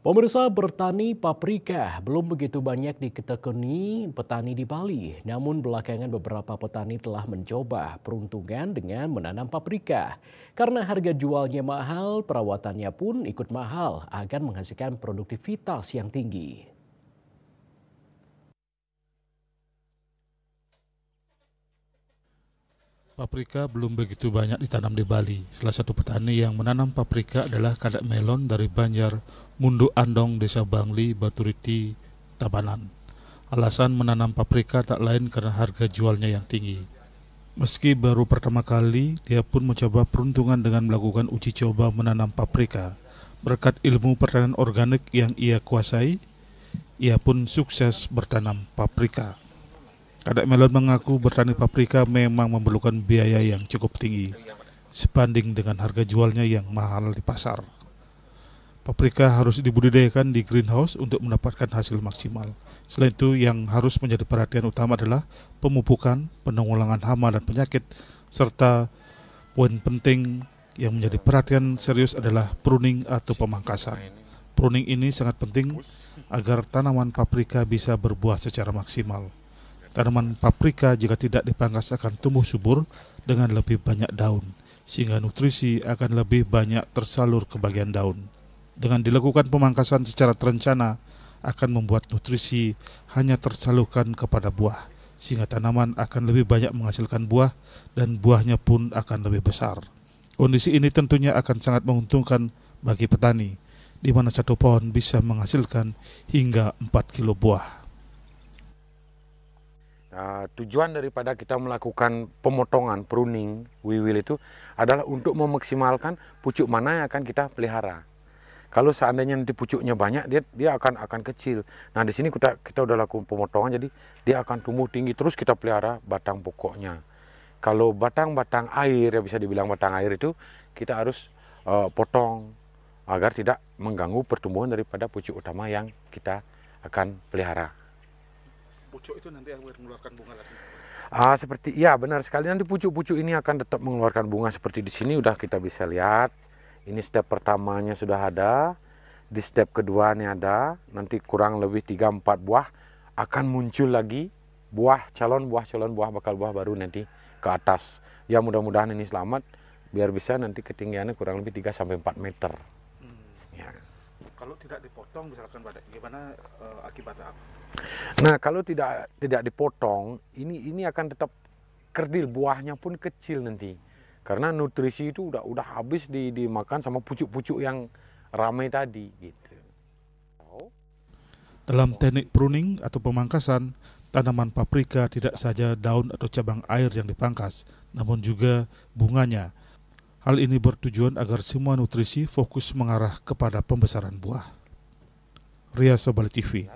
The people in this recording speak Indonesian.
Pemirsa, bertani paprika belum begitu banyak ditekuni petani di Bali. Namun belakangan beberapa petani telah mencoba peruntungan dengan menanam paprika. Karena harga jualnya mahal, perawatannya pun ikut mahal akan menghasilkan produktivitas yang tinggi. Paprika belum begitu banyak ditanam di Bali. Salah satu petani yang menanam paprika adalah Kadek Melon dari Banjar, Mundu Andong, Desa Bangli, Baturiti, Tabanan. Alasan menanam paprika tak lain karena harga jualnya yang tinggi. Meski baru pertama kali, dia pun mencoba peruntungan dengan melakukan uji coba menanam paprika. Berkat ilmu pertanian organik yang ia kuasai, ia pun sukses bertanam paprika. Kadek Melon mengaku bertani paprika memang memerlukan biaya yang cukup tinggi sebanding dengan harga jualnya yang mahal di pasar. Paprika harus dibudidayakan di greenhouse untuk mendapatkan hasil maksimal. Selain itu, yang harus menjadi perhatian utama adalah pemupukan, penanggulangan hama dan penyakit, serta poin penting yang menjadi perhatian serius adalah pruning atau pemangkasan. Pruning ini sangat penting agar tanaman paprika bisa berbuah secara maksimal. Tanaman paprika jika tidak dipangkas akan tumbuh subur dengan lebih banyak daun, sehingga nutrisi akan lebih banyak tersalur ke bagian daun. Dengan dilakukan pemangkasan secara terencana, akan membuat nutrisi hanya tersalurkan kepada buah, sehingga tanaman akan lebih banyak menghasilkan buah dan buahnya pun akan lebih besar. Kondisi ini tentunya akan sangat menguntungkan bagi petani, di mana satu pohon bisa menghasilkan hingga 4 kilo buah. Tujuan daripada kita melakukan pemotongan, pruning, wiwil itu adalah untuk memaksimalkan pucuk mana yang akan kita pelihara. Kalau seandainya nanti pucuknya banyak, dia akan kecil. Nah, di sini kita udah lakukan pemotongan, jadi dia akan tumbuh tinggi. Terus kita pelihara batang pokoknya. Kalau batang-batang air, ya bisa dibilang batang air itu, kita harus potong agar tidak mengganggu pertumbuhan daripada pucuk utama yang kita akan pelihara. Pucuk itu nanti akan mengeluarkan bunga lagi. Seperti iya, benar sekali, nanti pucuk-pucuk ini akan tetap mengeluarkan bunga seperti di sini udah kita bisa lihat. Ini step pertamanya sudah ada, di step kedua ini ada, nanti kurang lebih 3-4 buah akan muncul lagi calon buah bakal buah baru nanti ke atas. Ya mudah-mudahan ini selamat biar bisa nanti ketinggiannya kurang lebih 3-4 meter. Ya. Kalau tidak dipotong misalkan gimana akibatnya? Nah, kalau tidak dipotong, ini akan tetap kerdil, buahnya pun kecil nanti. Karena nutrisi itu udah habis dimakan sama pucuk-pucuk yang ramai tadi gitu. Dalam teknik pruning atau pemangkasan, tanaman paprika tidak saja daun atau cabang air yang dipangkas, namun juga bunganya. Hal ini bertujuan agar semua nutrisi fokus mengarah kepada pembesaran buah. Ria Sobal TV.